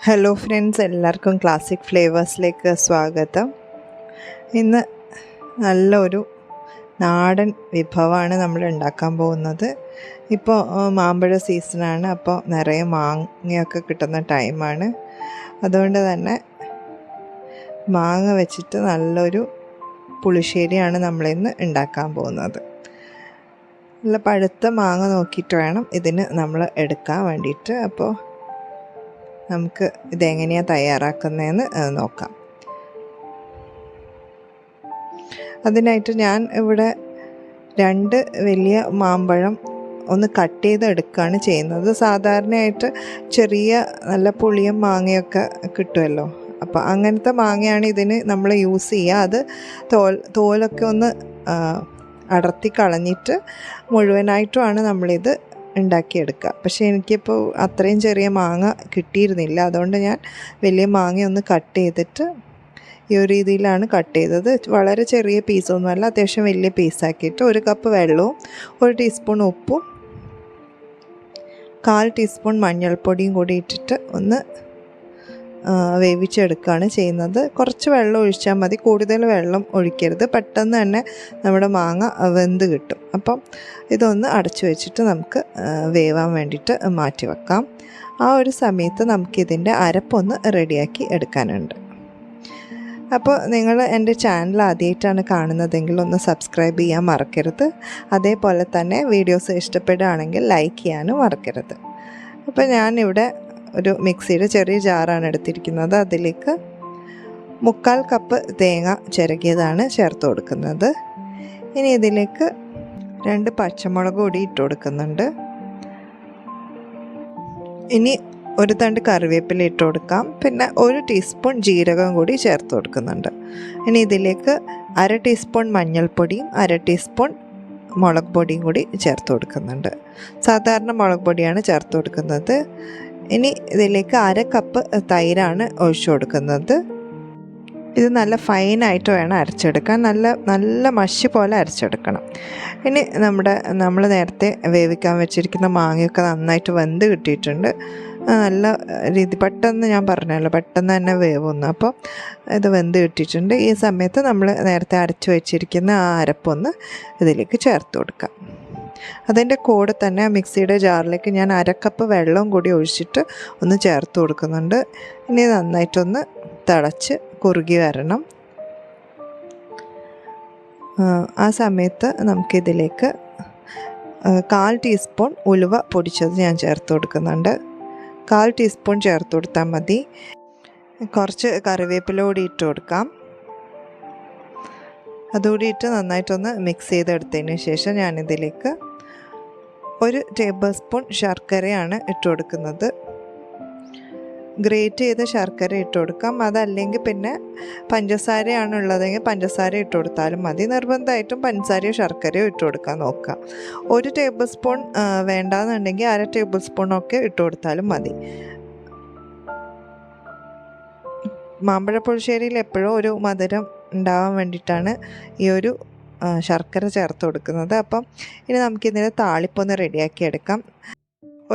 Hello friends, എല്ലാവർക്കും classic ഫ്ലേവേഴ്സിലേക്ക് സ്വാഗതം. ഇന്ന് നല്ലൊരു നാടൻ വിഭവമാണ് നമ്മൾ ഉണ്ടാക്കാൻ പോകുന്നത്. ഇപ്പോൾ മാമ്പഴ സീസണാണ്, അപ്പോൾ നിറയെ മാങ്ങയൊക്കെ കിട്ടുന്ന ടൈമാണ്. അതുകൊണ്ട് തന്നെ മാങ്ങ വെച്ചിട്ട് നല്ലൊരു പുളിശ്ശേരിയാണ് നമ്മളിന്ന് ഉണ്ടാക്കാൻ പോകുന്നത്. നല്ല പഴുത്ത മാങ്ങ നോക്കിയിട്ട് വേണം ഇതിന് നമ്മൾ എടുക്കാൻ വേണ്ടിയിട്ട്. അപ്പോൾ നമുക്ക് ഇതെങ്ങനെയാണ് തയ്യാറാക്കുന്നതെന്ന് നോക്കാം. അതിനായിട്ട് ഞാൻ ഇവിടെ 2 വലിയ മാമ്പഴം ഒന്ന് കട്ട് ചെയ്തെടുക്കുകയാണ് ചെയ്യുന്നത്. സാധാരണയായിട്ട് ചെറിയ നല്ല പുളിയും മാങ്ങയൊക്കെ കിട്ടുമല്ലോ, അപ്പോൾ അങ്ങനത്തെ മാങ്ങയാണ് ഇതിന് നമ്മൾ യൂസ് ചെയ്യുക. അത് തോലൊക്കെ ഒന്ന് അടർത്തി കളഞ്ഞിട്ട് മുഴുവനായിട്ടുമാണ് നമ്മളിത് ഉണ്ടാക്കിയെടുക്കുക. പക്ഷേ എനിക്കിപ്പോൾ അത്രയും ചെറിയ മാങ്ങ കിട്ടിയിരുന്നില്ല. അതുകൊണ്ട് ഞാൻ വലിയ മാങ്ങ ഒന്ന് കട്ട് ചെയ്തിട്ട് ഈ ഒരു രീതിയിലാണ് കട്ട് ചെയ്തത്. വളരെ ചെറിയ പീസൊന്നുമല്ല, അത്യാവശ്യം വലിയ പീസാക്കിയിട്ട് 1 കപ്പ് വെള്ളവും 1 ടീസ്പൂൺ ഉപ്പും 1/4 ടീസ്പൂൺ മഞ്ഞൾപ്പൊടിയും കൂടി ഇട്ടിട്ട് ഒന്ന് വേവിച്ചെടുക്കുകയാണ് ചെയ്യുന്നത്. കുറച്ച് വെള്ളം ഒഴിച്ചാൽ മതി, കൂടുതൽ വെള്ളം ഒഴിക്കരുത്. പെട്ടെന്ന് തന്നെ നമ്മുടെ മാങ്ങ വെന്ത് കിട്ടും. അപ്പം ഇതൊന്ന് അടച്ചു വെച്ചിട്ട് നമുക്ക് വേവാൻ വേണ്ടിയിട്ട് മാറ്റി വെക്കാം. ആ ഒരു സമയത്ത് നമുക്കിതിൻ്റെ അരപ്പൊന്ന് റെഡിയാക്കി എടുക്കാനുണ്ട്. അപ്പോൾ നിങ്ങൾ എൻ്റെ ചാനൽ ആദ്യമായിട്ടാണ് കാണുന്നതെങ്കിൽ ഒന്ന് സബ്സ്ക്രൈബ് ചെയ്യാൻ മറക്കരുത്. അതേപോലെ തന്നെ വീഡിയോസ് ഇഷ്ടപ്പെടുകയാണെങ്കിൽ ലൈക്ക് ചെയ്യാനും മറക്കരുത്. അപ്പോൾ ഞാനിവിടെ ഒരു മിക്സിയുടെ ചെറിയ ജാറാണ് എടുത്തിരിക്കുന്നത്. അതിലേക്ക് 3/4 കപ്പ് തേങ്ങ ചിരകിയതാണ് ചേർത്ത് കൊടുക്കുന്നത്. ഇനി ഇതിലേക്ക് 2 പച്ചമുളക് കൂടി ഇട്ട് കൊടുക്കുന്നുണ്ട്. ഇനി 1 തണ്ട് കറിവേപ്പില ഇട്ട് കൊടുക്കാം. പിന്നെ 1 ടീസ്പൂൺ ജീരകം കൂടി ചേർത്ത് കൊടുക്കുന്നുണ്ട്. ഇനി ഇതിലേക്ക് 1/2 ടീസ്പൂൺ മഞ്ഞൾപ്പൊടിയും 1/2 ടീസ്പൂൺ മുളക് പൊടിയും കൂടി ചേർത്ത് കൊടുക്കുന്നുണ്ട്. സാധാരണ മുളക് പൊടിയാണ് ചേർത്ത് കൊടുക്കുന്നത്. ഇനി ഇതിലേക്ക് 1/2 കപ്പ് തൈരാണ് ഒഴിച്ചു കൊടുക്കുന്നത്. ഇത് നല്ല ഫൈനായിട്ട് വേണം അരച്ചെടുക്കാൻ, നല്ല മഷി പോലെ അരച്ചെടുക്കണം. ഇനി നമ്മൾ നേരത്തെ വേവിക്കാൻ വെച്ചിരിക്കുന്ന മാങ്ങയൊക്കെ നന്നായിട്ട് വെന്ത് കിട്ടിയിട്ടുണ്ട്. നല്ല പെട്ടെന്ന് ഞാൻ പറഞ്ഞല്ലോ, പെട്ടെന്ന് തന്നെ വേവുന്നു. അപ്പോൾ ഇത് വെന്ത് കിട്ടിയിട്ടുണ്ട്. ഈ സമയത്ത് നമ്മൾ നേരത്തെ അരച്ച് വെച്ചിരിക്കുന്ന ആ അരപ്പൊന്ന് ഇതിലേക്ക് ചേർത്ത് കൊടുക്കാം. അതിൻ്റെ കൂടെ തന്നെ മിക്സിയുടെ ജാറിലേക്ക് ഞാൻ 1/2 കപ്പ് വെള്ളം കൂടി ഒഴിച്ചിട്ട് ഒന്ന് ചേർത്ത് കൊടുക്കുന്നുണ്ട്. ഇനി നന്നായിട്ടൊന്ന് തിളച്ച് കുറുകി വരണം. ആ സമയത്ത് നമുക്കിതിലേക്ക് 1/4 ടീസ്പൂൺ ഉലുവ പൊടിച്ചത് ഞാൻ ചേർത്ത് കൊടുക്കുന്നുണ്ട്. 1/4 ടീസ്പൂൺ ചേർത്ത് കൊടുത്താൽ മതി. കുറച്ച് കറിവേപ്പില കൂടി ഇട്ട് കൊടുക്കാം. അതുകൂടി ഇട്ട് നന്നായിട്ടൊന്ന് മിക്സ് ചെയ്തെടുത്തതിന് ശേഷം ഞാനിതിലേക്ക് 1 ടേബിൾ സ്പൂൺ ശർക്കരയാണ് ഇട്ട് കൊടുക്കുന്നത്. ഗ്രേറ്റ് ചെയ്ത ശർക്കര ഇട്ട് കൊടുക്കാം. അതല്ലെങ്കിൽ പിന്നെ പഞ്ചസാരയാണ് ഉള്ളതെങ്കിൽ പഞ്ചസാര ഇട്ട് കൊടുത്താലും മതി. നിർബന്ധമായിട്ടും പഞ്ചസാരയോ ശർക്കരയോ ഇട്ട് കൊടുക്കാൻ നോക്കുക. 1 ടേബിൾ സ്പൂൺ വേണ്ടാന്നുണ്ടെങ്കിൽ 1/2 ടേബിൾ സ്പൂണൊക്കെ ഇട്ട് കൊടുത്താലും മതി. മാമ്പഴ പുളിശ്ശേരിയിൽ എപ്പോഴും ഒരു മധുരം ഉണ്ടാവാൻ വേണ്ടിയിട്ടാണ് ഈ ഒരു ശർക്കര ചേർത്ത് കൊടുക്കുന്നത്. അപ്പം ഇനി നമുക്കിതിൻ്റെ താളിപ്പൊന്ന് റെഡിയാക്കി എടുക്കാം.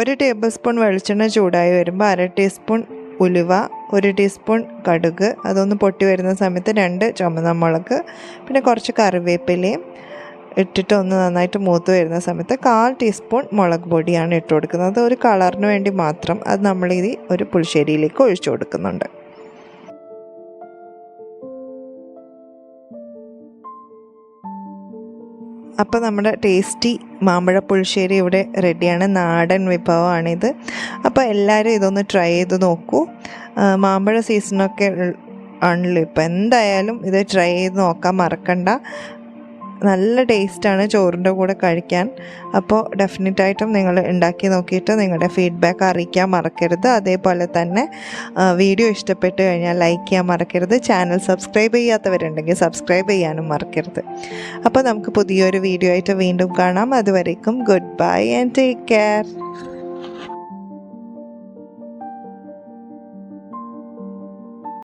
1 ടേബിൾ സ്പൂൺ വെളിച്ചെണ്ണ ചൂടായി വരുമ്പോൾ 1/2 ടീസ്പൂൺ ഉലുവ, 1 ടീസ്പൂൺ കടുക്, അതൊന്ന് പൊട്ടി വരുന്ന സമയത്ത് 2 ചുമന്ന മുളക്, പിന്നെ കുറച്ച് കറിവേപ്പിലയും ഇട്ടിട്ട് ഒന്ന് നന്നായിട്ട് മൂത്ത് വരുന്ന സമയത്ത് 1/4 ടീസ്പൂൺ മുളക് പൊടിയാണ് ഇട്ട് കൊടുക്കുന്നത്. ഒരു കളറിന് വേണ്ടി മാത്രം. അത് നമ്മളിത് ഒരു പുളിശ്ശേരിയിലേക്ക് ഒഴിച്ചു കൊടുക്കുന്നുണ്ട്. അപ്പോൾ നമ്മുടെ ടേസ്റ്റി മാമ്പഴ പുളിശ്ശേരി ഇവിടെ റെഡിയാണ്. നാടൻ വിഭവമാണിത്. അപ്പോൾ എല്ലാവരും ഇതൊന്ന് ട്രൈ ചെയ്ത് നോക്കൂ. മാമ്പഴ സീസണൊക്കെ ആണല്ലോ ഇപ്പോൾ. എന്തായാലും ഇത് ട്രൈ ചെയ്ത് നോക്കാൻ മറക്കണ്ട. നല്ല ടേസ്റ്റാണ് ചോറിൻ്റെ കൂടെ കഴിക്കാൻ. അപ്പോൾ ഡെഫിനറ്റായിട്ടും നിങ്ങൾ ഉണ്ടാക്കി നോക്കിയിട്ട് നിങ്ങളുടെ ഫീഡ്ബാക്ക് അറിയിക്കാൻ മറക്കരുത്. അതേപോലെ തന്നെ വീഡിയോ ഇഷ്ടപ്പെട്ട് കഴിഞ്ഞാൽ ലൈക്ക് ചെയ്യാൻ മറക്കരുത്. ചാനൽ സബ്സ്ക്രൈബ് ചെയ്യാത്തവരുണ്ടെങ്കിൽ സബ്സ്ക്രൈബ് ചെയ്യാനും മറക്കരുത്. അപ്പോൾ നമുക്ക് പുതിയൊരു വീഡിയോ ആയിട്ട് വീണ്ടും കാണാം. അതുവരേക്കും good bye and take care.